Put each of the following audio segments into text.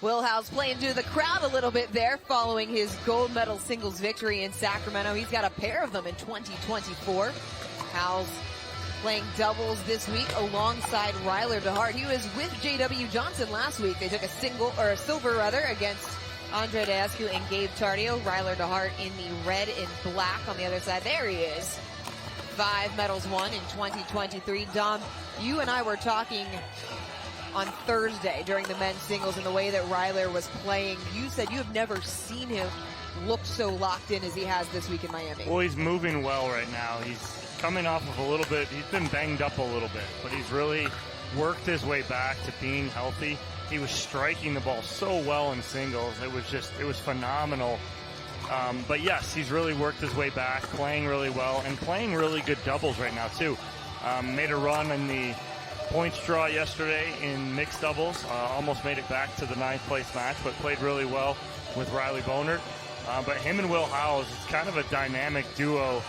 Will Howells playing to the crowd a little bit there following his gold medal singles victory in Sacramento. He's got a pair of them in 2024. Howells playing doubles this week alongside Ryler DeHeart. He was with J.W. Johnson last week. They took a silver against Andre Deescu and Gabe Tardio. Ryler DeHeart in the red and black on the other side. There he is. 5 medals won in 2023. Dom, you and I were talking on Thursday during the men's singles and the way that Ryler was playing. You said you have never seen him look so locked in as he has this week in Miami. Well, he's moving well right now. He's coming off of a little bit. He's been banged up a little bit, but he's really worked his way back to being healthy. He was striking the ball so well in singles. It was phenomenal. But yes, he's really worked his way back, playing really well and playing really good doubles right now too. Made a run in the points draw yesterday in mixed doubles. Almost made it back to the 9th place match, but played really well with Riley Bonert. But him and Will Howells is kind of a dynamic duo.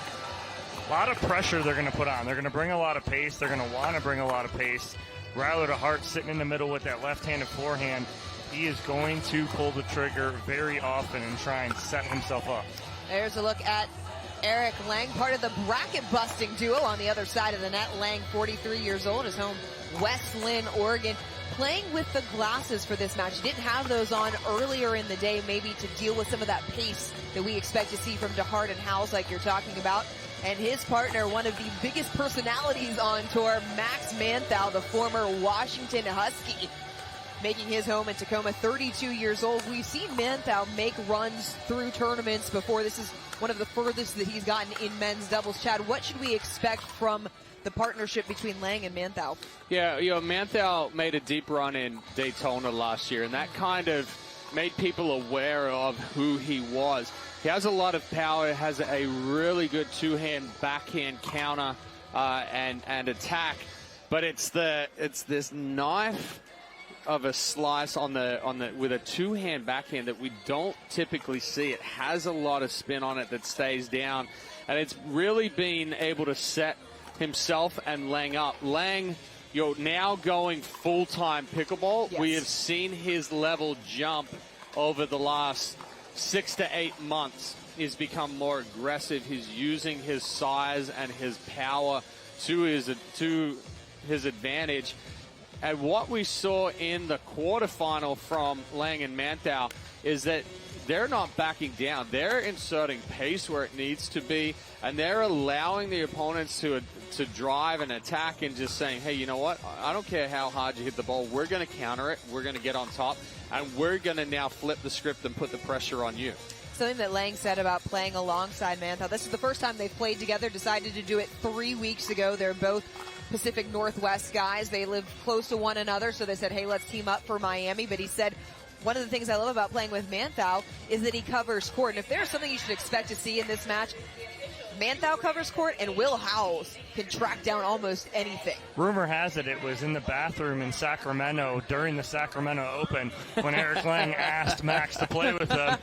A lot of pressure they're going to put on. They're going to bring a lot of pace. They're going to want to bring a lot of pace. Ryler DeHeart sitting in the middle with that left-handed forehand. He is going to pull the trigger very often and try and set himself up. There's a look at Eric Lange, part of the bracket-busting duo on the other side of the net. Lange, 43 years old, is home West Lynn, Oregon. Playing with the glasses for this match. Didn't have those on earlier in the day, maybe to deal with some of that pace that we expect to see from DeHeart and Howells like you're talking about. And his partner, one of the biggest personalities on tour, Max Manthou, the former Washington Husky, making his home in Tacoma, 32 years old. We've seen Manthou make runs through tournaments before. This is one of the furthest that he's gotten in men's doubles. Chad, what should we expect from the partnership between Lange and Manthou? Yeah, Manthou made a deep run in Daytona last year, and that kind of made people aware of who he was. He has a lot of power, has a really good two-hand backhand counter and attack, but it's this knife of a slice on the with a two-hand backhand that we don't typically see. It has a lot of spin on it that stays down, and it's really been able to set himself and Lange up. Lange, now going full-time pickleball. Yes. We have seen his level jump over the last 6 to 8 months. He's become more aggressive. He's using his size and his power to his advantage. And what we saw in the quarterfinal from Lange and Manthou is that they're not backing down. They're inserting pace where it needs to be, and they're allowing the opponents to drive and attack and just saying, hey, you know what? I don't care how hard you hit the ball. We're going to counter it. We're going to get on top, and we're going to now flip the script and put the pressure on you. Something that Lange said about playing alongside Manthou. This is the first time they've played together, decided to do it 3 weeks ago. They're both Pacific Northwest guys. They live close to one another, so they said, hey, let's team up for Miami. But he said, one of the things I love about playing with Manthou is that he covers court. And if there's something you should expect to see in this match, Manthou covers court and Will Howells can track down almost anything. Rumor has it was in the bathroom in Sacramento during the Sacramento Open when Eric Lange asked Max to play with him.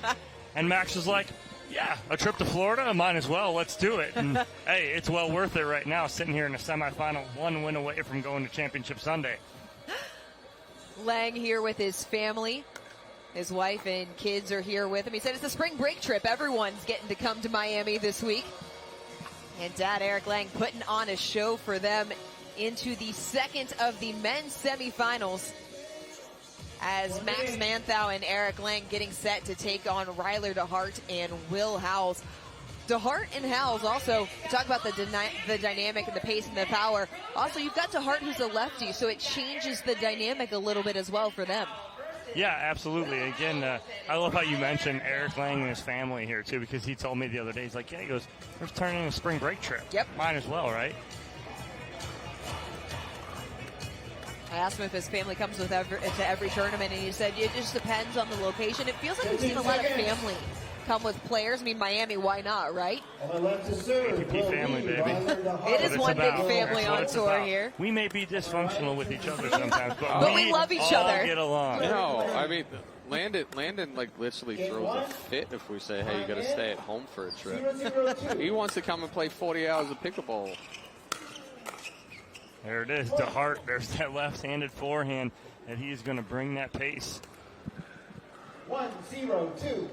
And Max was like, yeah, a trip to Florida? Might as well. Let's do it. And, hey, it's well worth it right now, sitting here in a semifinal, 1 win away from going to Championship Sunday. Lange here with his family. His wife and kids are here with him. He said it's a spring break trip. Everyone's getting to come to Miami this week. And Dad Eric Lange putting on a show for them into the second of the men's semifinals, as Max Manthou and Eric Lange getting set to take on Ryler DeHeart and Will Howells. DeHeart and Howells also, talk about the dynamic and the pace and the power. Also, you've got DeHeart who's a lefty, so it changes the dynamic a little bit as well for them. Yeah, absolutely. Again, I love how you mentioned Eric Lange and his family here, too, because he told me the other day, he's like, yeah, he goes, we're turning a spring break trip. Yep. Might as well, right? I asked him if his family comes with to every tournament, and he said it just depends on the location. It feels like we've seen a lot of family come with players. I mean, Miami, why not, right? APP family, baby. It is one big family on tour here. We may be dysfunctional with each other sometimes, but we love each other. Get along. No, I mean, Landon like literally throws a fit if we say, hey, you got to stay at home for a trip. He wants to come and play 40 hours of pickleball. There it is, DeHeart. There's that left-handed forehand that he's going to bring that pace. 1-0-2.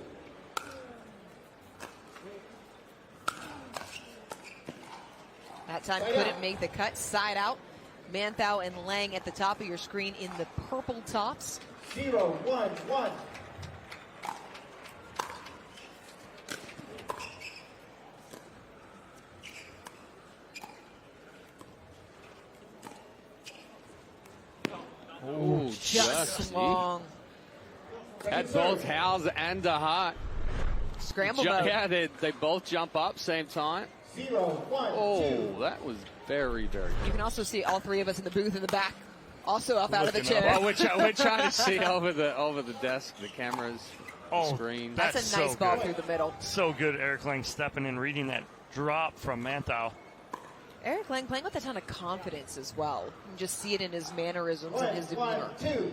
That time couldn't make the cut. Side out. Manthou and Lange at the top of your screen in the purple tops. 0-1-1. Ooh, Just long. At both Howells and DeHeart. Scramble mode. Yeah, they both jump up same time. 0-1-2. Oh, that was very, very You good. can also see all three of us in the booth in the back, also up out of the Looking up. chair. Well, we're trying to see over the desk, the cameras, the screen. That's a nice so ball good. through the middle. So good, Eric Lange stepping in, reading that drop from Manthou. Eric Lange playing with a ton of confidence as well. You can just see it in his mannerisms and his demeanor. 1-1-2.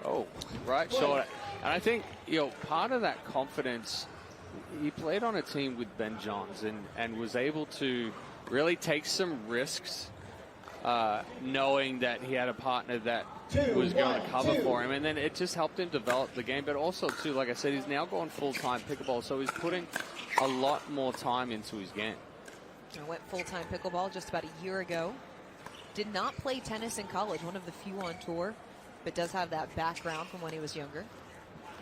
Oh, right shoulder. And I think, part of that confidence, he played on a team with Ben Johns and was able to really take some risks, knowing that he had a partner that was going to cover for him. And then it just helped him develop the game. But also, too, like I said, he's now going full-time pickleball, so he's putting a lot more time into his game. I went full-time pickleball just about a year ago. Did not play tennis in college, one of the few on tour, but does have that background from when he was younger.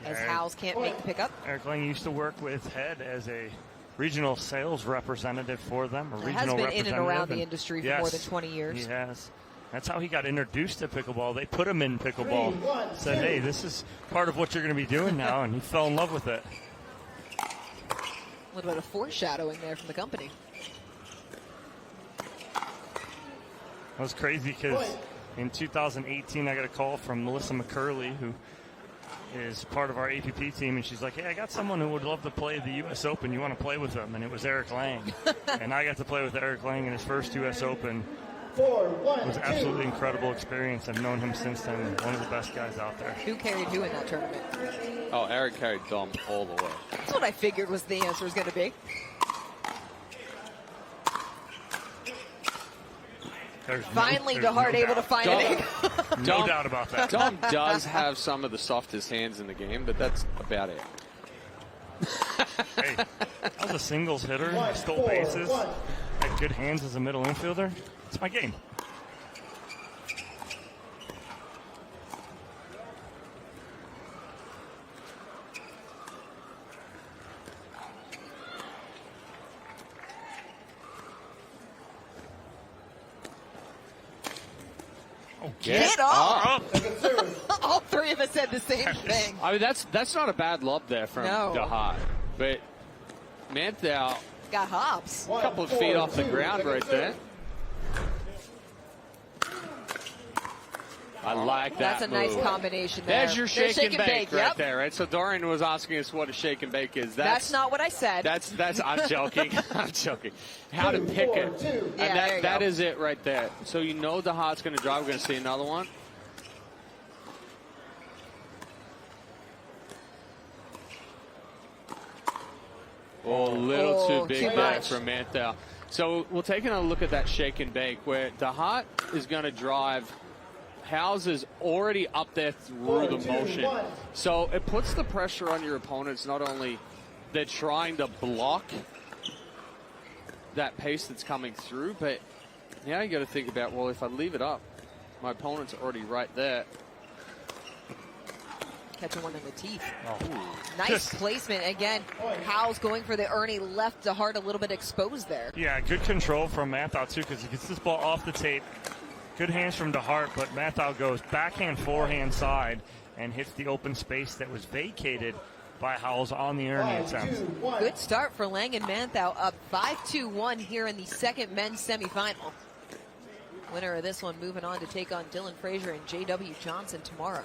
As Howells can't make the pickup. Eric Lange used to work with Head as a regional sales representative for them. He has been in and around the industry for more than 20 years. He has. That's how he got introduced to pickleball. They put him in pickleball. Said, hey, this is part of what you're going to be doing now, and he fell in love with it. A little bit of foreshadowing there from the company. That was crazy because in 2018, I got a call from Melissa McCurley, who is part of our APP team, and she's like, hey, I got someone who would love to play the U.S. Open. You want to play with him? And it was Eric Lange. And I got to play with Eric Lange in his first U.S. Open. It was an absolutely incredible experience. I've known him since then. One of the best guys out there. Who carried who in that tournament? Oh, Eric carried Dom all the way. That's what I figured was the answer was going to be. Finally, DeHeart able to find it. No doubt about that. Dom does have some of the softest hands in the game, but that's about it. Hey, I was a singles hitter. I stole bases. Had good hands as a middle infielder. It's my game. Get off! All three of us said the same thing. I mean, that's not a bad lob there from DeHeart, but Manthou got hops. A couple of feet off the ground right there. I like that. That's a move. nice combination there. There's your shake and bake right yep. there, right? So Dorian was asking us what a shake and bake is. That's not what I said. That's I'm joking. I'm joking. How to pick it. And that is it right there. So you know DeHeart's going to drive. We're going to see another one. Oh, a little too big there from Manthou. So we're taking a look at that shake and bake where DeHeart is going to drive. Howells is already up there through the motion. So it puts the pressure on your opponents. Not only they're trying to block that pace that's coming through, but now you got to think about, well, if I leave it up, my opponent's already right there. Catching one in the teeth. Oh. Nice placement. Again, Howells going for the Ernie, left DeHeart a little bit exposed there. Yeah, good control from Manthou, too, because he gets this ball off the tape. Good hands from DeHeart, but Manthou goes backhand, forehand side and hits the open space that was vacated by Howells on the Ernie attempt. Good start for Lange and Manthou, up 5-2-1 here in the second men's semifinal. Winner of this one moving on to take on Dylan Frazier and J.W. Johnson tomorrow.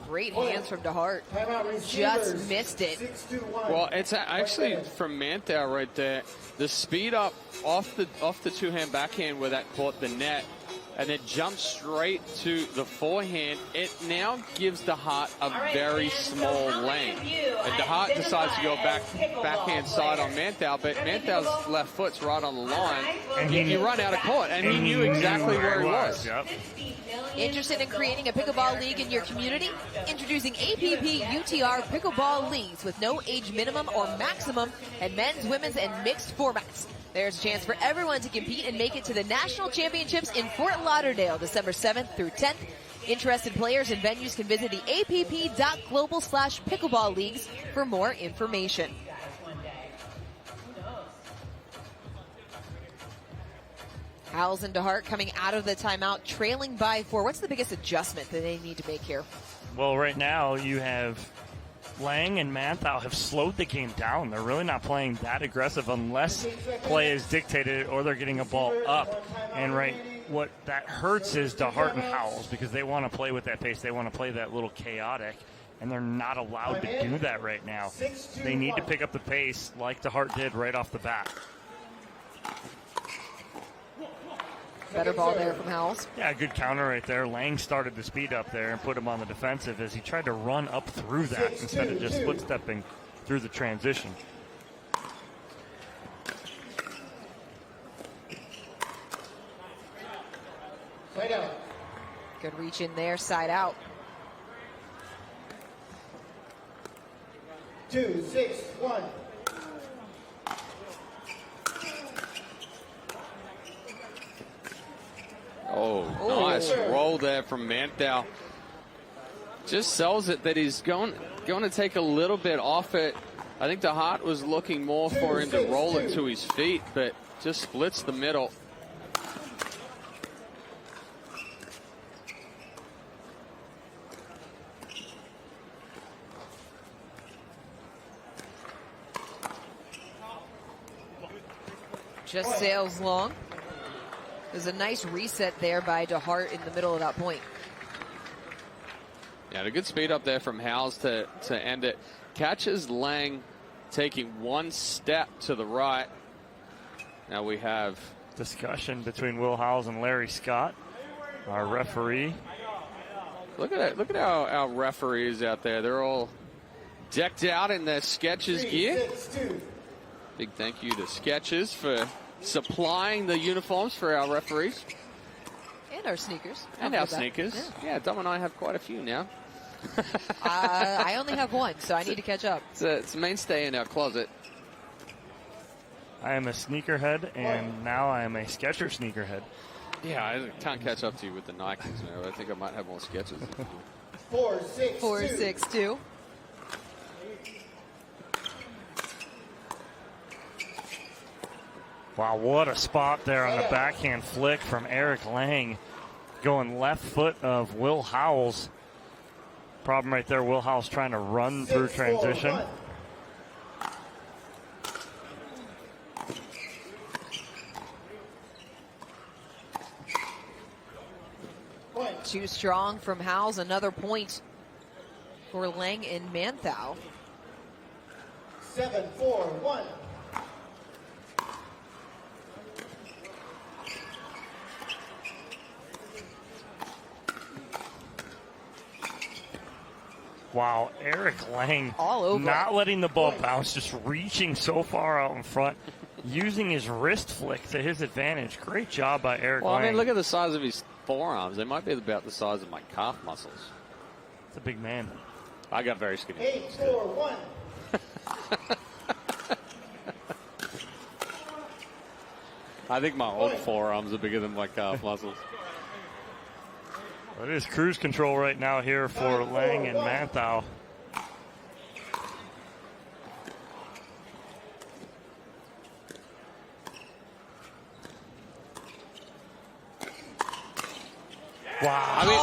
Great hands from DeHeart. Just missed it. Well, it's actually from Manthou right there. The speed up off the two-hand backhand where that caught the net and then jumps straight to the forehand. It now gives DeHeart a very small lane. And DeHeart decides to go backhand side on Manthou, but Manthou's left foot's right on the line. And he run out of court, and he knew exactly where he was. Yep. Interested in creating a pickleball league in your community? Introducing APP UTR Pickleball Leagues with no age minimum or maximum and men's, women's, and mixed formats. There's a chance for everyone to compete and make it to the National Championships in Fort Lauderdale, December 7th through 10th. Interested players and venues can visit the app.global/pickleball leagues for more information. Howells and DeHeart coming out of the timeout, trailing by 4. What's the biggest adjustment that they need to make here? Well, right now you have Lange and Manthou have slowed the game down. They're really not playing that aggressive unless play is dictated or they're getting a ball up. And what that hurts is DeHeart and Howells because they want to play with that pace. They want to play that little chaotic, and they're not allowed to do that right now. They need to pick up the pace like DeHeart did right off the bat. Better ball there from Howells. Yeah, good counter right there. Lange started the speed up there and put him on the defensive as he tried to run up through that instead of just footstepping through the transition. Good reach in there, side out. 2-6-1. Oh, nice roll there from Manthou. Just sells it that he's going to take a little bit off it. I think DeHeart was looking more for him to roll it to his feet, but just splits the middle. Just sails long. There's a nice reset there by DeHeart in the middle of that point. Yeah, a good speed up there from Howells to end it. Catches Lange taking one step to the right. Now we have discussion between Will Howells and Larry Scott, our referee. Look at it. Look at our referees out there. They're all decked out in their Skechers gear. Big thank you to Skechers for supplying the uniforms for our referees. And our sneakers. And our sneakers. Yeah, Dom and I have quite a few now. I only have one, so I need to catch up. It's a mainstay in our closet. I am a sneakerhead, and now I am a Skechers sneakerhead. Yeah, I can't catch up to you with the Nikes. I think I might have more Skechers. 4-6-2. Wow, what a spot there on the backhand flick from Eric Lange. Going left foot of Will Howells. Problem right there, Will Howells trying to run through transition. Too strong from Howells. Another point for Lange and Manthou. 7-4-1. Wow, Eric Lange all over, not letting the ball bounce, just reaching so far out in front, using his wrist flick to his advantage. Great job by Eric Lange. I mean, look at the size of his forearms. They might be about the size of my calf muscles. It's a big man. I got very skinny. 8-4-1. I think my old forearms are bigger than my calf muscles. It is cruise control right now here for Lange and Manthou. Wow. I mean,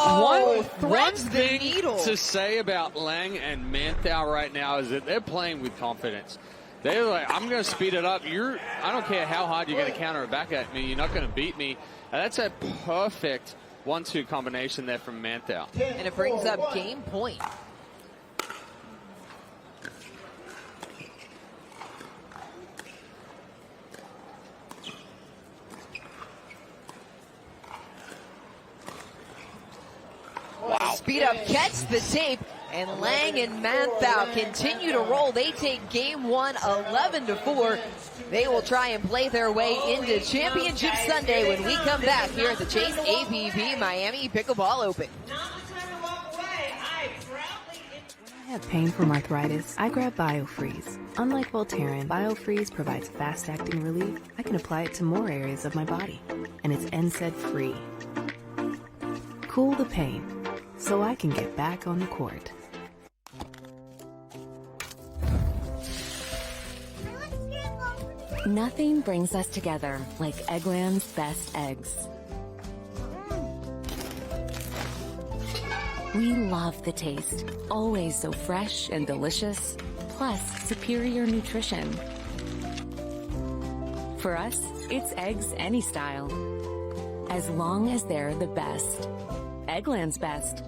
one threads the thing needle. to say about Lange and Manthou right now is that they're playing with confidence. They're like, I'm going to speed it up. I don't care how hard you're going to counter it back at me. You're not going to beat me. And that's a perfect 1-2 combination there from Manthou. And it brings up game point. beat up gets the tape, and Lange and Manthou continue to roll. They take game one 11-4. They will try and play their way into Championship Sunday when we come back here at the Chase APP Miami Pickleball Open. I have pain from arthritis, I grab BioFreeze. Unlike Voltaren, BioFreeze provides fast-acting relief. I can apply it to more areas of my body, and it's NSAID-free. Cool the pain, so I can get back on the court. Nothing brings us together like Eggland's best eggs. We love the taste, always so fresh and delicious, plus superior nutrition. For us, it's eggs any style, as long as they're the best. Eggland's best.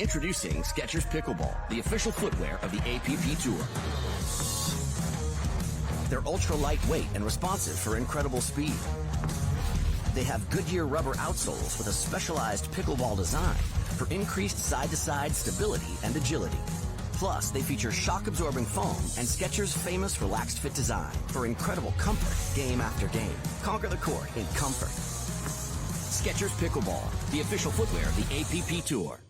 Introducing Skechers Pickleball, the official footwear of the APP Tour. They're ultra lightweight and responsive for incredible speed. They have Goodyear rubber outsoles with a specialized pickleball design for increased side-to-side stability and agility. Plus, they feature shock-absorbing foam and Skechers' famous relaxed fit design for incredible comfort game after game. Conquer the court in comfort. Skechers Pickleball, the official footwear of the APP Tour.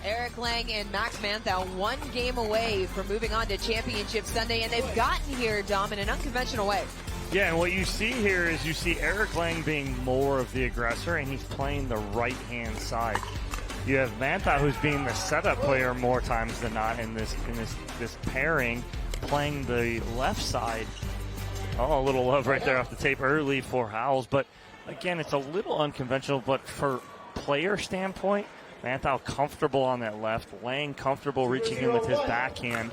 Eric Lange and Max Manthou one game away from moving on to Championship Sunday, and they've gotten here, Dom, in an unconventional way. Yeah, and what you see here is you see Eric Lange being more of the aggressor, and he's playing the right-hand side. You have Manthou, who's being the setup player more times than not in this pairing, playing the left side. Oh, a little love right there off the tape early for Howells, but again, it's a little unconventional. But for player standpoint, Manthou comfortable on that left, Lange comfortable reaching in with his backhand.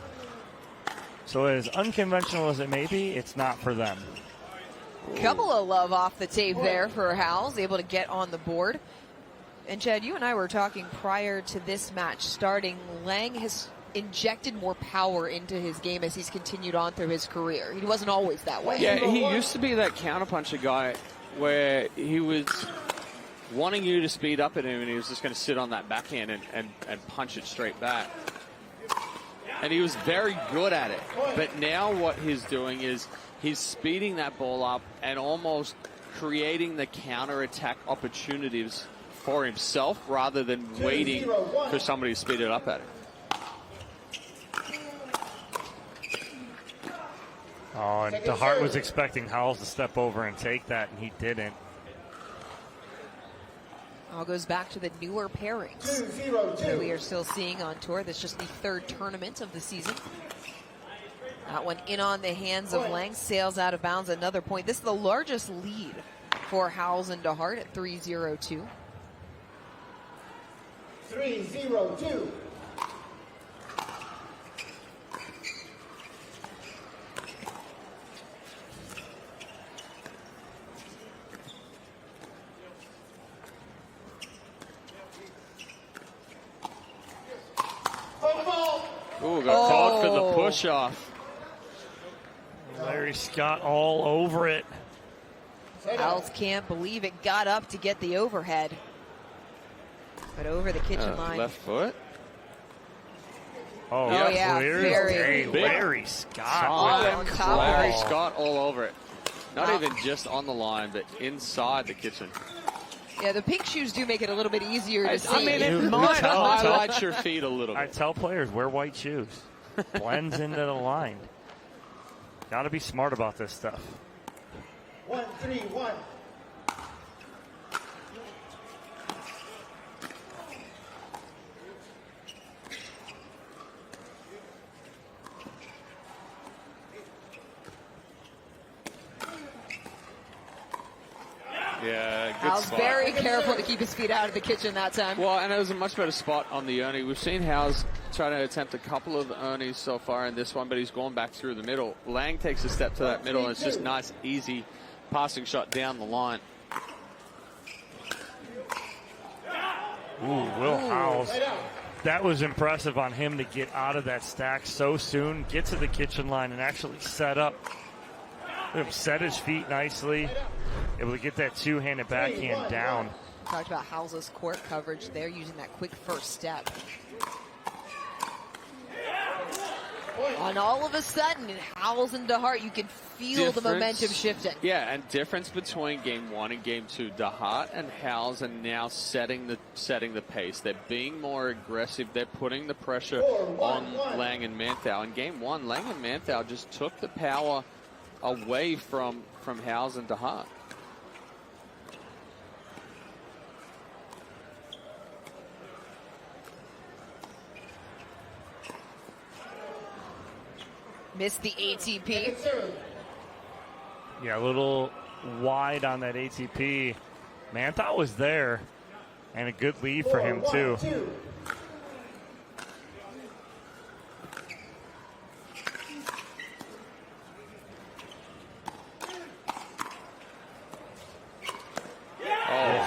So as unconventional as it may be, it's not for them. Couple of love off the tape there for Howells, able to get on the board. And Chad, you and I were talking prior to this match starting. Lange has injected more power into his game as he's continued on through his career. He wasn't always that way. Yeah, he used to be that counterpuncher guy where he was wanting you to speed up at him, and he was just going to sit on that backhand and punch it straight back. And he was very good at it. But now what he's doing is he's speeding that ball up and almost creating the counter-attack opportunities for himself rather than waiting for somebody to speed it up at him. Oh, and DeHeart was expecting Howells to step over and take that, and he didn't. All goes back to the newer pairings that we are still seeing on tour. That's just the third tournament of the season. That one in on the hands of Lange, sails out of bounds. Another point. This is the largest lead for Howells and DeHeart at 3-0-2. 3-0-2. Ooh, got called for the push-off. Larry Scott all over it. Howells can't believe it. Got up to get the overhead. But over the kitchen line. Left foot. Oh, yeah, very Larry Scott. on top. Larry Scott all over it. Not even just on the line, but inside the kitchen. Yeah, the pink shoes do make it a little bit easier to see. I mean, it might highlight your feet a little bit. I tell players, wear white shoes. Blends into the line. Got to be smart about this stuff. 1-3-1. Yeah, good Howells spot. very careful to keep his feet out of the kitchen that time. Well, and it was a much better spot on the Ernie. We've seen Howells try to attempt a couple of Ernies so far in this one, but he's gone back through the middle. Lange takes a step to that middle, and it's just nice, easy passing shot down the line. Ooh, Will Howells. That was impressive on him to get out of that stack so soon, get to the kitchen line, and actually set up. Set his feet nicely, able to get that two-handed backhand down. Talked about Howells' court coverage there, using that quick first step. And all of a sudden, in Howells and DeHeart, you can feel the momentum shifting. Yeah, and difference between game 1 and game 2. DeHeart and Howells are now setting the pace. They're being more aggressive. They're putting the pressure on Lange and Manthou. In game 1, Lange and Manthou just took the power away from Howells and DeHeart. Missed the ATP. Yeah, a little wide on that ATP. Manthou was there, and a good lead for him, too.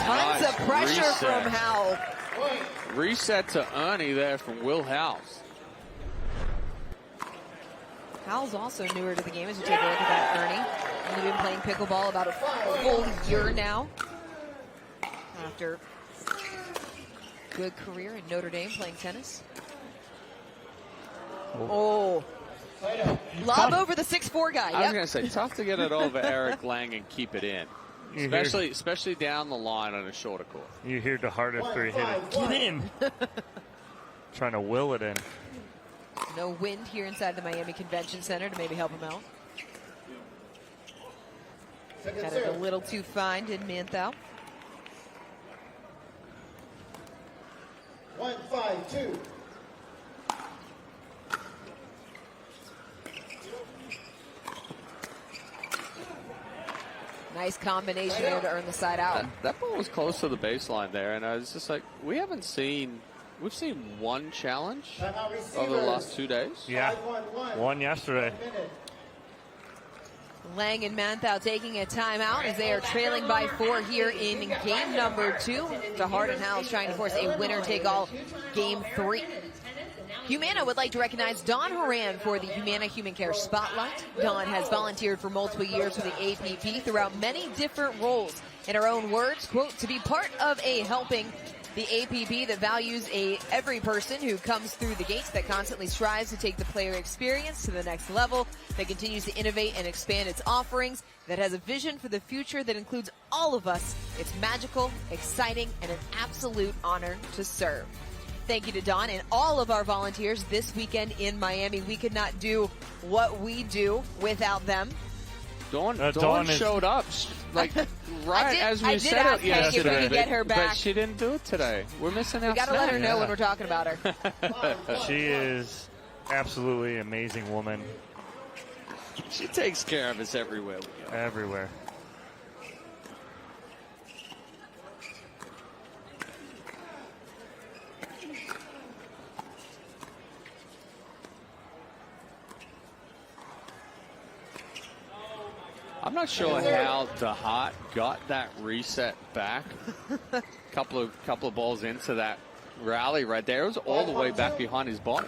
Tons of pressure from Howells. Reset to Ernie there from Will Howells. Howells also newer to the game as you take a look at that Ernie. Only been playing pickleball about a full year now. After good career in Notre Dame playing tennis. Oh. Lob over the 6'4" guy. I was going to say, tough to get it over Eric Lange and keep it in. Especially down the line on a shorter court. You hear DeHeart after he hit it. Get in! Trying to will it in. No wind here inside the Miami Convention Center to maybe help him out. Got it a little too fine, did Manthou. 1-5-2. Nice combination there to earn the side out. That ball was close to the baseline there, and I was just like, we've seen one challenge over the last 2 days. Yeah, one yesterday. Lange and Manthou taking a timeout as they are trailing by 4 here in game number 2. DeHeart and Howells trying to force a winner-take-all game 3. Humana would like to recognize Dawn Horan for the Humana Human Care Spotlight. Dawn has volunteered for multiple years for the APP throughout many different roles. In her own words, quote, to be part of a helping the APP that values every person who comes through the gates, that constantly strives to take the player experience to the next level, that continues to innovate and expand its offerings, that has a vision for the future that includes all of us. It's magical, exciting, and an absolute honor to serve. Thank you to Dawn and all of our volunteers this weekend in Miami. We could not do what we do without them. Dawn showed up like right as we said it yesterday. If we could get her back. But she didn't do it today. We're missing out. We got to let her know when we're talking about her. She is absolutely an amazing woman. She takes care of us everywhere we go. Everywhere. I'm not sure how DeHeart got that reset back. couple of balls into that rally right there. It was all the way back behind his body.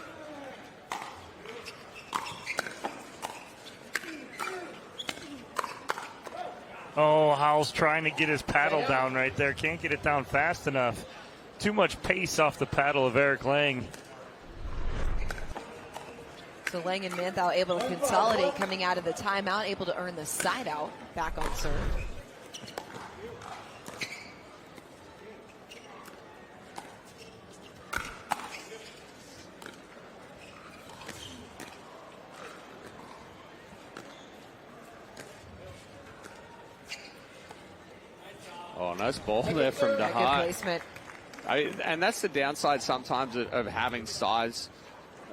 Oh, Howells trying to get his paddle down right there. Can't get it down fast enough. Too much pace off the paddle of Eric Lange. So Lange and Manthou able to consolidate coming out of the timeout, able to earn the side out back on serve. Oh, nice ball there from DeHeart. Good placement. And that's the downside sometimes of having size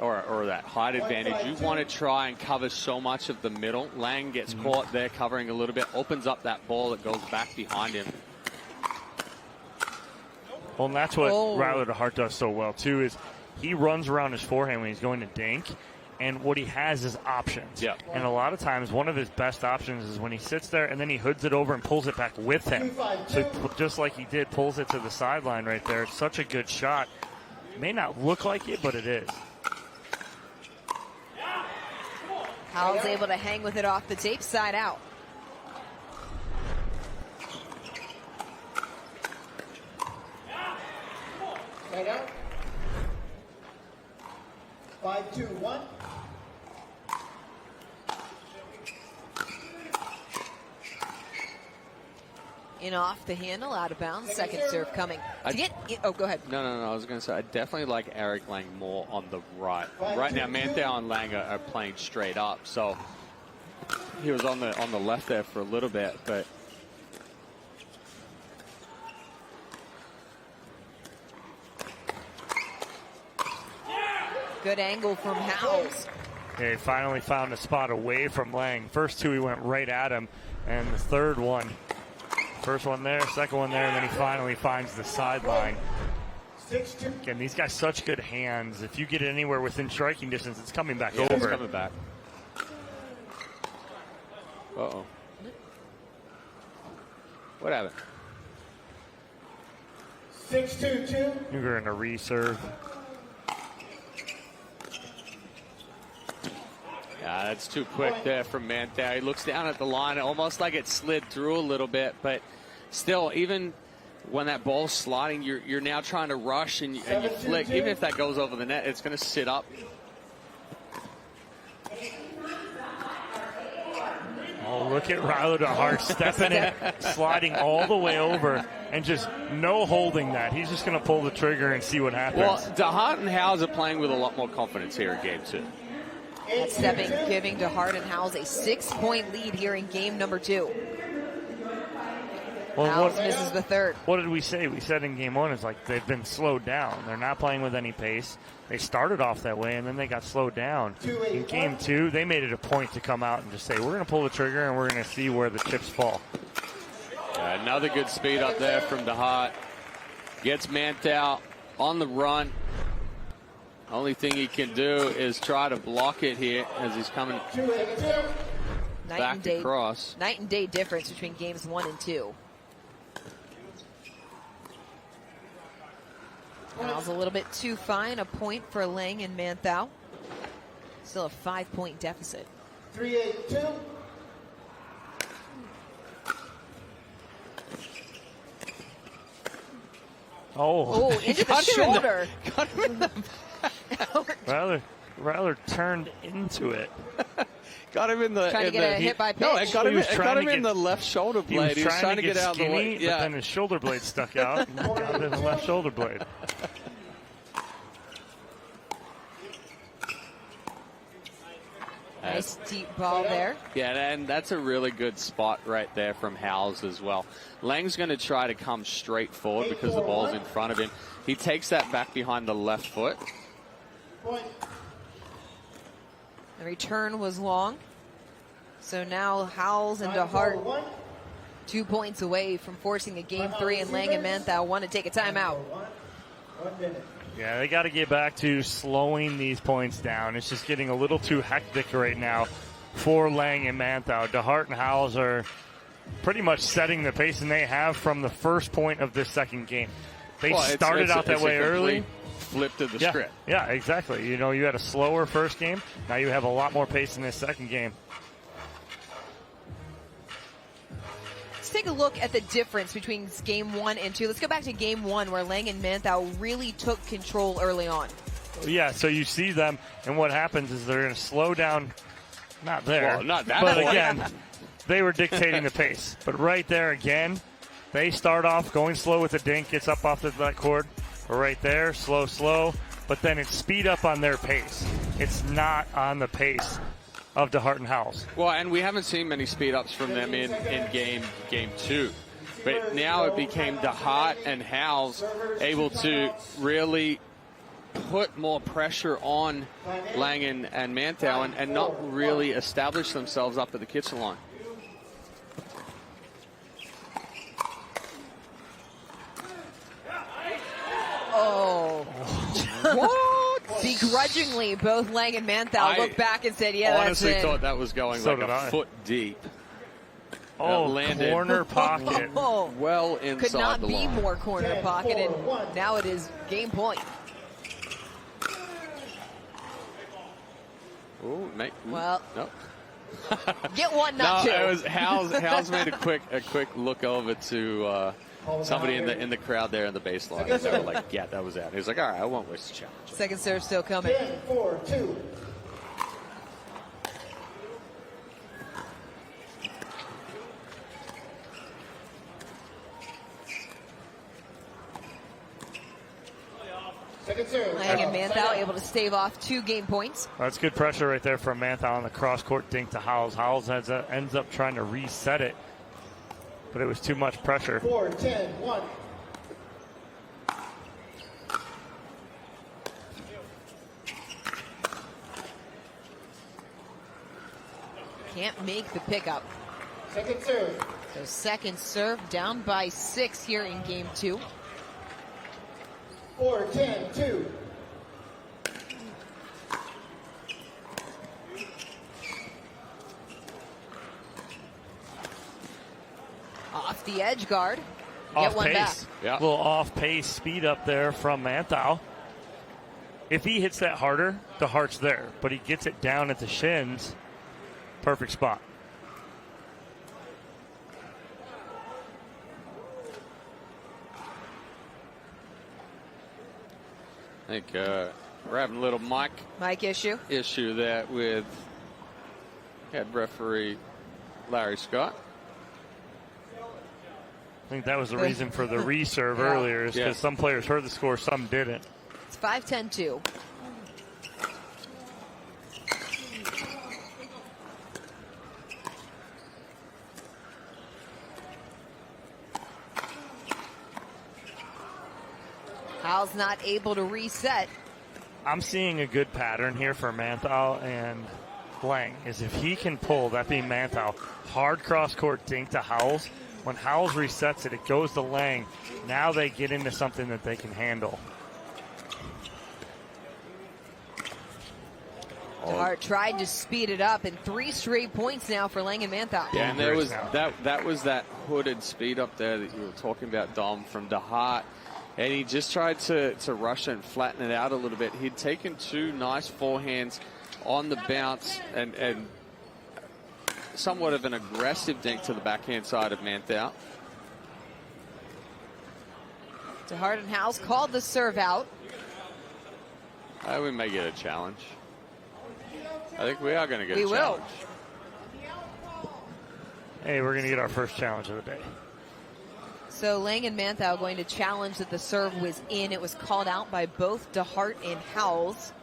or that height advantage. You want to try and cover so much of the middle. Lange gets caught there covering a little bit, opens up that ball that goes back behind him. Well, and that's what Ryler DeHeart does so well, too, is he runs around his forehand when he's going to dink, and what he has is options. Yeah. And a lot of times, one of his best options is when he sits there and then he hoods it over and pulls it back with him. So just like he did, pulls it to the sideline right there. It's such a good shot. May not look like it, but it is. Howells able to hang with it off the tape, side out. Right out. 5-2-1. In off the handle, out of bounds. Second serve coming. Go ahead. No. I was going to say, I definitely like Eric Lange more on the right. Right now, Manthou and Lange are playing straight up. So he was on the left there for a little bit, but good angle from Howells. He finally found a spot away from Lange. First two, he went right at him, and the third one. First one there, second one there, and then he finally finds the sideline. Again, these guys such good hands. If you get it anywhere within striking distance, it's coming back over. It's coming back. Uh-oh. What happened? 6-2-2. You're going to reserve. Yeah, that's too quick there from Manthou. He looks down at the line, almost like it slid through a little bit, but still, even when that ball's sliding, you're now trying to rush and you flick. Even if that goes over the net, it's going to sit up. Oh, look at Ryler DeHeart stepping in, sliding all the way over, and just no holding that. He's just going to pull the trigger and see what happens. Well, DeHeart and Howells are playing with a lot more confidence here in game two. That stepping, giving DeHeart and Howells a 6-point lead here in game number 2. Well, Howells misses the third. What did we say? We said in game 1, it's like they've been slowed down. They're not playing with any pace. They started off that way, and then they got slowed down. In game 2, they made it a point to come out and just say, we're going to pull the trigger, and we're going to see where the chips fall. Another good speed up there from DeHeart. Gets Manthou on the run. Only thing he can do is try to block it here as he's coming back across. Night and day difference between games 1 and 2. Howells a little bit too fine. A point for Lange and Manthou. Still a 5-point deficit. 3-8-2. Oh, into the shoulder. Got him in the Ryler turned into it. Got him in the. Trying to get a hit by pitch. No, it got him get in the left shoulder blade. He was trying to get out skinny, of the way. but then his shoulder blade stuck out and got it in the left shoulder blade. Nice deep ball there. Yeah, and that's a really good spot right there from Howells as well. Lange's going to try to come straight forward because the ball's in front of him. He takes that back behind the left foot. The return was long. So now Howells and DeHeart 2 points away from forcing a game 3, and Lange and Manthou want to take a timeout. 1 minute. Yeah, they got to get back to slowing these points down. It's just getting a little too hectic right now for Lange and Manthou. DeHeart and Howells are pretty much setting the pace, and they have from the first point of this second game. They started out that way early. Flip to the script. Yeah, exactly. You know, you had a slower first game. Now you have a lot more pace in this second game. Let's take a look at the difference between game 1 and 2. Let's go back to game 1 where Lange and Manthou really took control early on. Yeah, so you see them, and what happens is they're going to slow down. Not there. Well, not that But point. again, they were dictating the pace. But right there again, they start off going slow with the dink, gets up off that cord. Right there, slow, but then it's speed up on their pace. It's not on the pace of DeHeart and Howells. Well, and we haven't seen many speed ups from them in game 2. But now it became DeHeart and Howells able to really put more pressure on Lange and Manthou and not really establish themselves up at the kitchen line. What? Begrudgingly, both Lange and Manthou looked back and said, yeah, that's honestly it. thought that was going So like did a I. foot deep. Oh, landed corner pocket. Oh, Well inside could not the be line. more corner 10, pocket, and 4-1. now it is game point. Ooh, mate. Well, No. get one, No, not two. it was Howells made a quick look over to somebody in the crowd there in the baseline, and they were like, "Yeah, that was out." He was like, "All right, I won't waste the challenge." Second serve still coming. 10-4-2. Second serve. Lange and Manthou able to stave off 2 game points. That's good pressure right there from Manthou on the cross-court dink to Howells. Howells ends up trying to reset it, but it was too much pressure. 4-10-1. Can't make the pickup. Second serve. So second serve down by 6 here in game 2. 4-10-2. Off the edge guard. Off Get one back. pace. Yeah. Little off pace speed up there from Manthou. If he hits that harder, DeHeart's there, but he gets it down at the shins. Perfect spot. I think we're having a little mic Mike issue. there with head referee Larry Scott. I think that was the reason for the reserve Yeah. earlier, is because Yeah. some players heard the score, some didn't. It's 5-10-2. Howell's not able to reset. I'm seeing a good pattern here for Manthou and Lange, is if he can pull, that being Manthou, hard cross-court dink to Howells. When Howells resets it, it goes to Lange. Now they get into something that they can handle. DeHeart tried to speed it up, and 3 straight points now for Lange and Manthou. Yeah, and there was Dangerous that was that hooded speed up there that you were talking about, Dom, from DeHeart. And he just tried to rush and flatten it out a little bit. He'd taken 2 nice forehands on the bounce and somewhat of an aggressive dink to the backhand side of Manthou. DeHeart and Howells called the serve out. We may get a challenge. I think we are going to get We a will. challenge. Hey, we're going to get our first challenge of the day. So Lange and Manthou going to challenge that the serve was in. It was called out by both DeHeart and Howells.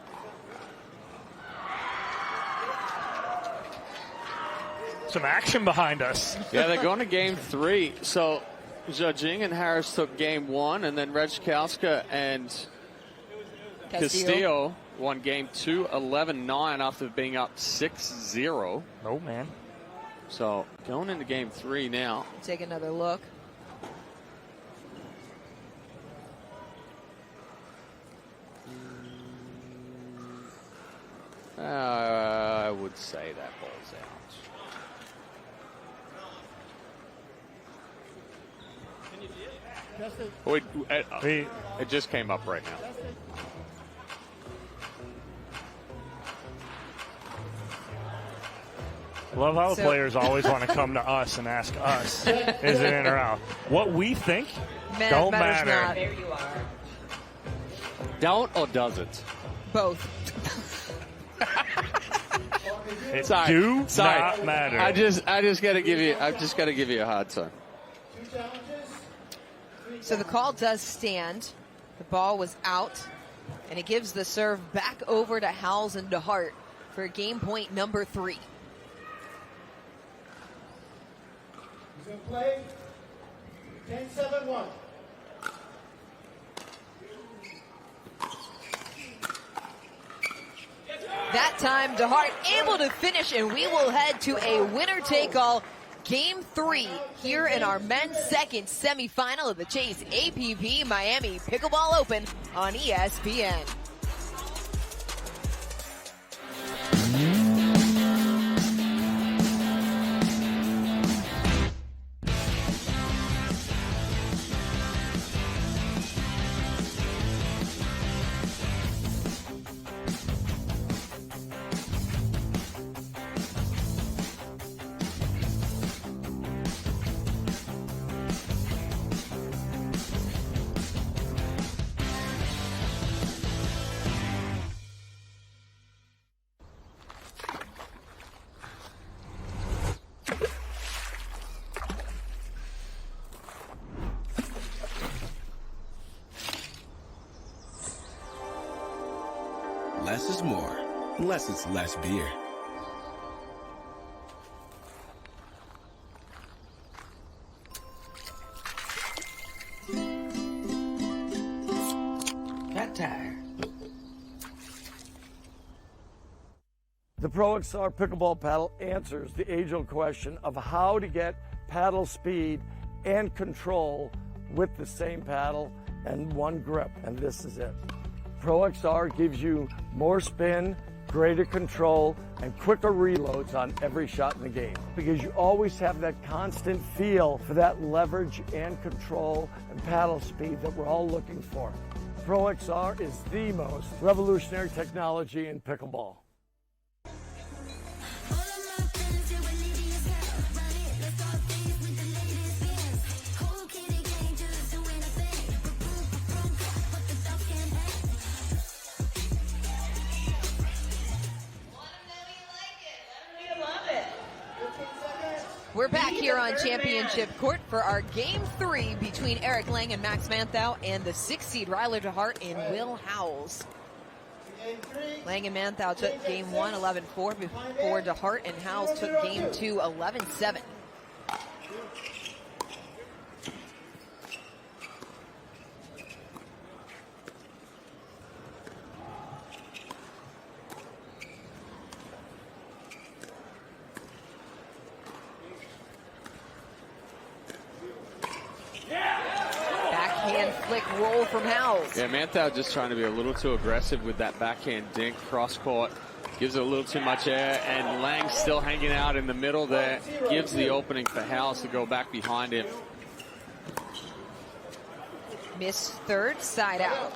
Some action behind us. Yeah, they're going to game 3. So Zhajing and Harris took game 1, and then Rejkowska and Castillo won game 2, 11-9 after being up 6-0. Oh, man. So going into game 3 now. Take another look. I would say that ball's out. It just came up right now. Love how the players always want to come to us and ask us, is it in or out? What we think don't matter. Not. There you are. Don't or doesn't? Both. It Sorry. do Sorry. not matter. I just gotta give you a hard time. So the call does stand. The ball was out, and it gives the serve back over to Howells and DeHeart for game point number 3. He's in play. 10-7-1. That time, DeHeart able to finish, and we will head to a winner-take-all game 3 here in our men's second semifinal of the Chase APP Miami Pickleball Open on ESPN. less is more, unless it's less beer. Cat tire. The Pro XR pickleball paddle answers the age-old question of how to get paddle speed and control with the same paddle and one grip, and this is it. Pro XR gives you more spin, greater control, and quicker reloads on every shot in the game, because you always have that constant feel for that leverage and control and paddle speed that we're all looking for. Pro XR is the most revolutionary technology in pickleball. We're back here on Championship Court for our Game 3 between Eric Lange and Max Manthou and the 6th seed Ryler DeHeart and Will Howells. Lange and Manthou took Game 1 11-4 before DeHeart and Howells took Game 2 11-7. Flick roll from Howells. Yeah, Manthou just trying to be a little too aggressive with that backhand dink cross court. Gives it a little too much air, and Lange still hanging out in the middle there. Gives the opening for Howells to go back behind him. Missed third, side out.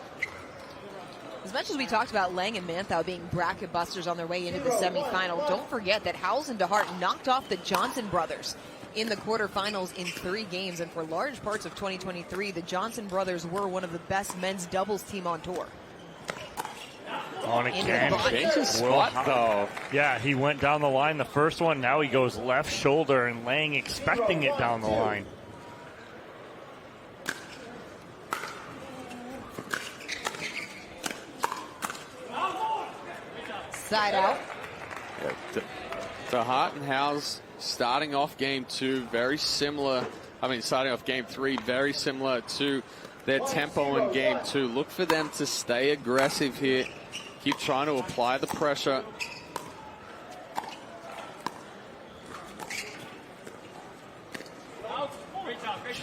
As much as we talked about Lange and Manthou being bracket busters on their way into the semifinal, don't forget that Howells and DeHeart knocked off the Johnson brothers in the quarterfinals in 3 games, and for large parts of 2023, the Johnson brothers were one of the best men's doubles team on tour. On again. Dangerous spot, though. Yeah, he went down the line the first one. Now he goes left shoulder, and Lange expecting it down the line. Side out. Yeah, DeHeart and Howells starting off Game 2 very similar. Starting off Game 3 very similar to their tempo in Game 2. Look for them to stay aggressive here. Keep trying to apply the pressure.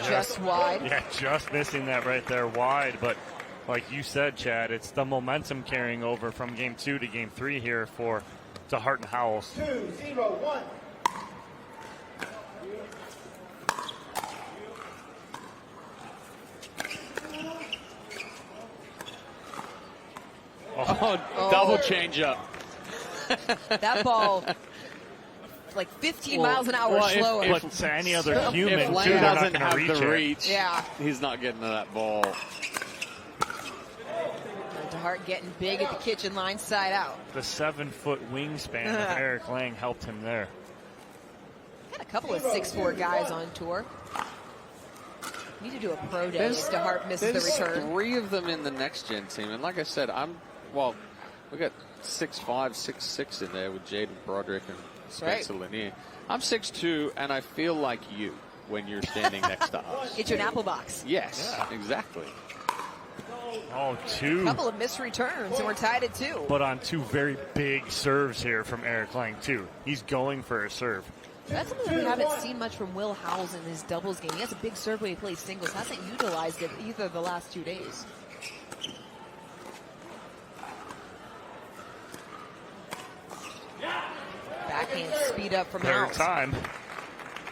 Just wide. Yeah, just missing that right there wide. But like you said, Chad, it's the momentum carrying over from Game 2 to Game 3 here for DeHeart and Howells. 2-0-1. Oh, double change up. That ball, like 15 miles an hour slower. But to any other human, if too, Lange they're doesn't not have going to reach the it. reach, Yeah. he's not getting to that ball. DeHeart getting big at the kitchen line, side out. The 7-foot wingspan of Eric Lange helped him there. Got a couple of 6'4" guys on tour. Need to do a pro day if DeHart misses the return. 3 of them in the next gen team, and like I said, we got 6'5", 6'6" in there with Jaden Broderick and Spencer Lanier. I'm 6'2", and I feel like you when you're standing next to us. Get you an apple box. Yes, exactly. Oh, 2. Couple of missed returns, and we're tied at 2. But on 2 very big serves here from Eric Lange, too. He's going for a serve. That's something that we haven't seen much from Will Howells in his doubles game. He has a big serve when he plays singles. Hasn't utilized it either of the last 2 days. Backhand speed up from Howells.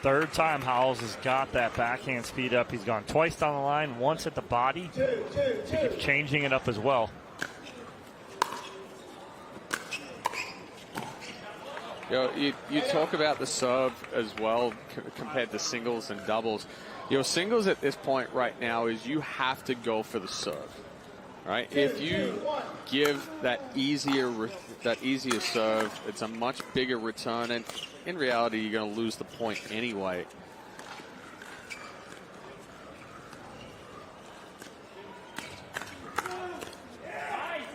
Third time Howells has got that backhand speed up. He's gone twice down the line, once at the body. He keeps changing it up as well. You talk about the serve as well compared to singles and doubles. Your singles at this point right now is you have to go for the serve, right? If you give that easier serve, it's a much bigger return, and in reality, you're going to lose the point anyway.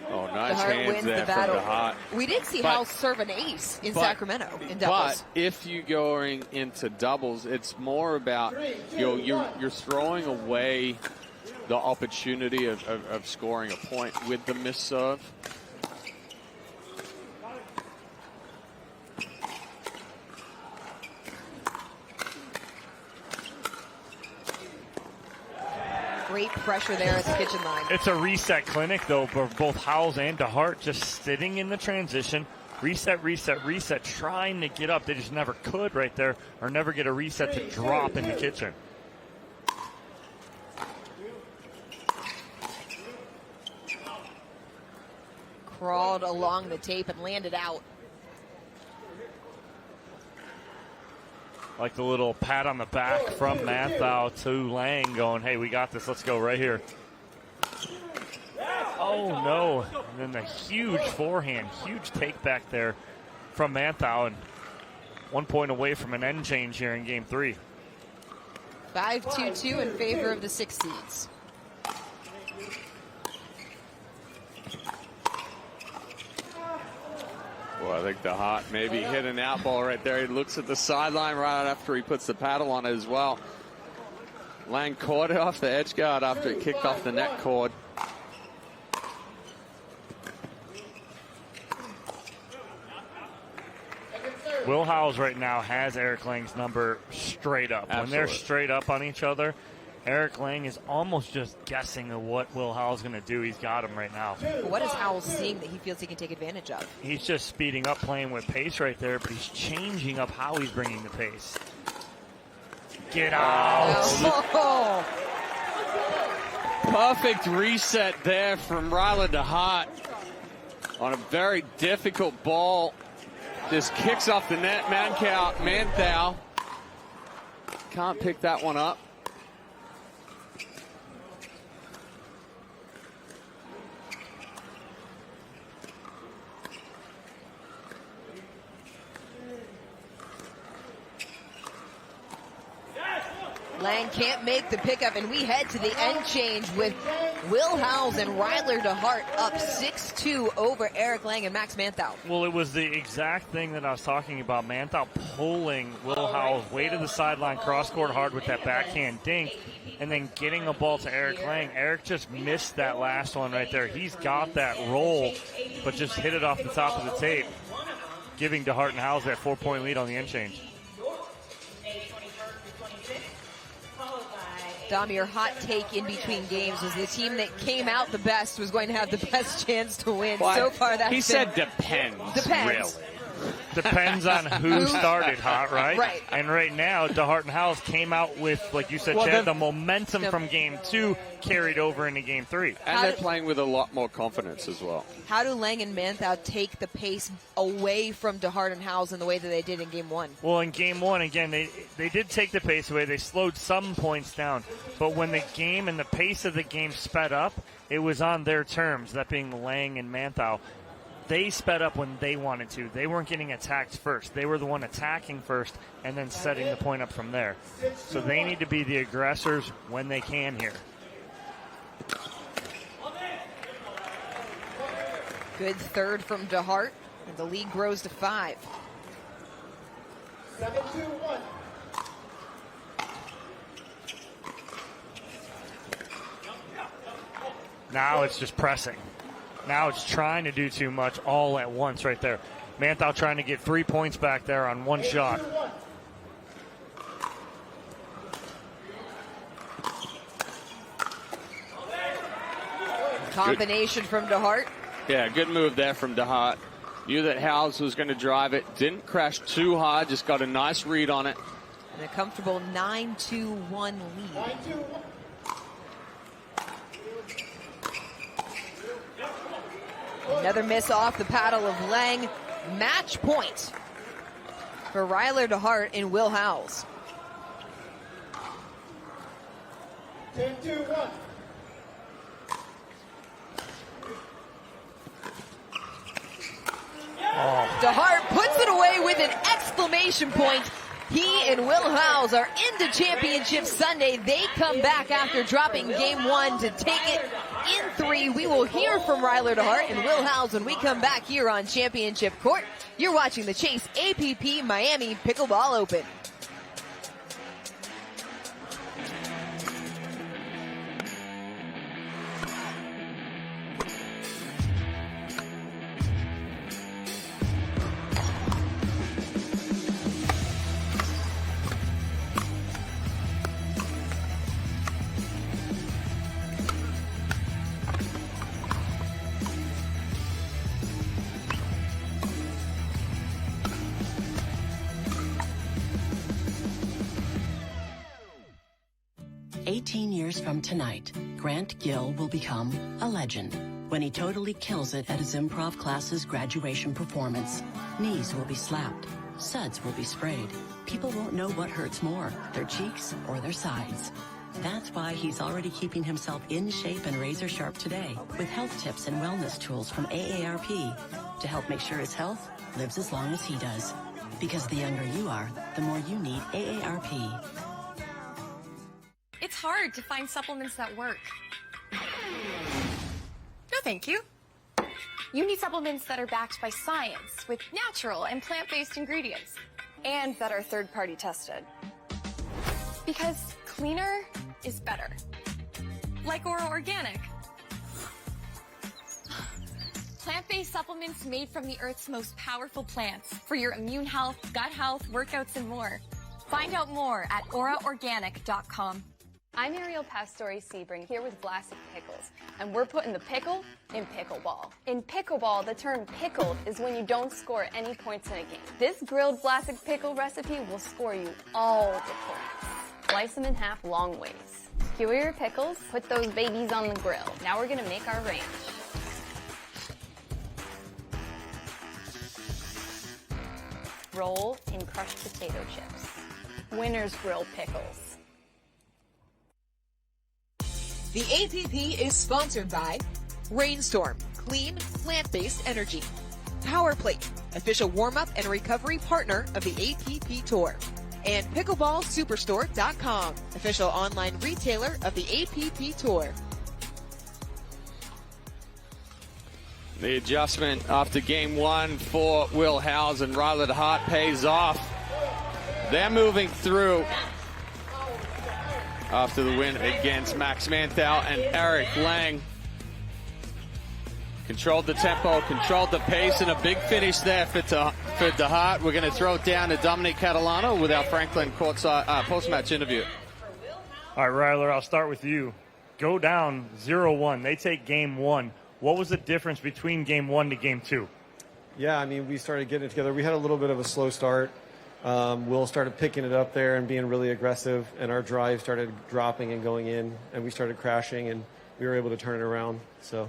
Oh, nice DeHeart hands wins there the from battle. DeHeart. We did see Howells serve an ace in Sacramento in doubles. But if you're going into doubles, it's more about you're throwing away the opportunity of scoring a point with the miss serve. Great pressure there at the kitchen line. It's a reset clinic, though, for both Howells and DeHeart, just sitting in the transition. Reset, reset, reset, trying to get up. They just never could right there, or never get a reset to drop in the kitchen. Crawled along the tape and landed out. Like the little pat on the back from Manthou to Lange going, hey, we got this. Let's go right here. Oh, no. And then the huge forehand, huge take back there from Manthou. And 1 point away from an end change here in game 3. 5-2-2 in favor of the 6 seeds. Well, I think DeHeart maybe hit an out ball right there. He looks at the sideline right after he puts the paddle on it as well. Lange caught it off the edge guard after it kicked off the net cord. Will Howells right now has Eric Lange's number straight up. Absolutely. When they're straight up on each other, Eric Lange is almost just guessing of what Will Howells is going to do. He's got him right now. What is Howells seeing that he feels he can take advantage of? He's just speeding up, playing with pace right there, but he's changing up how he's bringing the pace. Get out. Oh. Perfect reset there from Ryler DeHeart on a very difficult ball. Just kicks off the net. Manthou can't pick that one up. Lange can't make the pickup, and we head to the end change with Will Howells and Ryler DeHeart up 6-2 over Eric Lange and Max Manthou. Well, it was the exact thing that I was talking about. Manthou pulling Will Howells way to the sideline, cross-court hard with that backhand dink, and then getting a ball to Eric Lange. Eric just missed that last one right there. He's got that roll, but just hit it off the top of the tape, giving DeHeart and Howells that 4-point lead on the end change. Dom, your hot take in between games was the team that came out the best was going to have the best chance to win. Well, so far, that's he said depends. Depends. Really. Depends on who started hot, right? Right. And right now, DeHeart and Howells came out with, like you said, Chad, the momentum from game 2 carried over into game 3. And they're playing with a lot more confidence as well. How do Lange and Manthou take the pace away from DeHeart and Howells in the way that they did in game 1? Well, in game 1, again, they did take the pace away. They slowed some points down. But when the game and the pace of the game sped up, it was on their terms, that being Lange and Manthou. They sped up when they wanted to. They weren't getting attacked first. They were the one attacking first and then setting the point up from there. So they need to be the aggressors when they can here. Good third from DeHeart, and the lead grows to 5. 7-2-1. Now it's just pressing. Now it's trying to do too much all at once right there. Manthou trying to get 3 points back there on one shot. Combination from DeHeart. Yeah, good move there from DeHeart. Knew that Howells was going to drive it. Didn't crash too hard. Just got a nice read on it. And a comfortable 9-2-1 lead. 9-2-1. Another miss off the paddle of Lange. Match point for Ryler DeHeart and Will Howells. 10-2-1. DeHeart puts it away with an exclamation point. He and Will Howells are into Championship Sunday. They come back after dropping game 1 to take it in 3. We will hear from Ryler DeHeart and Will Howells when we come back here on Championship Court. You're watching the Chase APP Miami Pickleball Open. Years from tonight, Grant Gill will become a legend when he totally kills it at his improv class's graduation performance. Knees will be slapped, suds will be sprayed. People won't know what hurts more, their cheeks or their sides. That's why he's already keeping himself in shape and razor sharp today with health tips and wellness tools from AARP to help make sure his health lives as long as he does. Because the younger you are, the more you need AARP. It's hard to find supplements that work. No, thank you. You need supplements that are backed by science with natural and plant-based ingredients and that are third-party tested. Because cleaner is better. Like Ora Organic. Plant-based supplements made from the Earth's most powerful plants for your immune health, gut health, workouts, and more. Find out more at oraorganic.com. I'm Ariel Pastori-Sebring here with Vlasic Pickles, and we're putting the pickle in pickleball. In pickleball, the term pickled is when you don't score any points in a game. This grilled Vlasic pickle recipe will score you all the points. Slice them in half long ways. Skewer your pickles, put those babies on the grill. Now we're gonna make our ranch. Roll in crushed potato chips. Winner's grilled pickles. The APP is sponsored by Rainstorm, clean, plant-based energy. PowerPlate, official warm-up and recovery partner of the APP Tour. And PickleballSuperstore.com, official online retailer of the APP Tour. The adjustment after game 1 for Will Howells and Ryler DeHeart pays off. They're moving through after the win against Max Manthou and Eric Lange. Controlled the tempo, controlled the pace, and a big finish there for DeHeart. We're going to throw it down to Dominic Catalano with our Franklin post-match interview. All right, Ryler, I'll start with you. Go down 0-1. They take game 1. What was the difference between game 1 to game 2? Yeah, I mean, we started getting it together. We had a little bit of a slow start. Will started picking it up there and being really aggressive, and our drive started dropping and going in, and we started crashing, and we were able to turn it around. So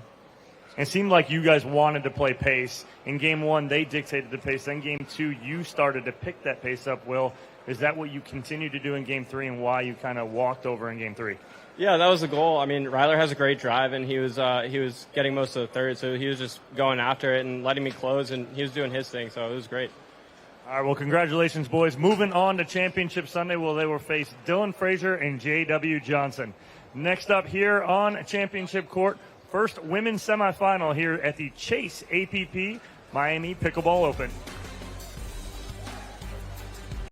it seemed like you guys wanted to play pace. In game 1, they dictated the pace. Then game 2, you started to pick that pace up, Will. Is that what you continued to do in game 3 and why you kind of walked over in game 3? Yeah, that was the goal. I mean, Ryler has a great drive, and he was getting most of the third, so he was just going after it and letting me close, and he was doing his thing, so it was great. All right, well, congratulations, boys. Moving on to Championship Sunday, well, they will face Dylan Frazier and J.W. Johnson. Next up here on Championship Court, first women's semifinal here at the Chase APP Miami Pickleball Open.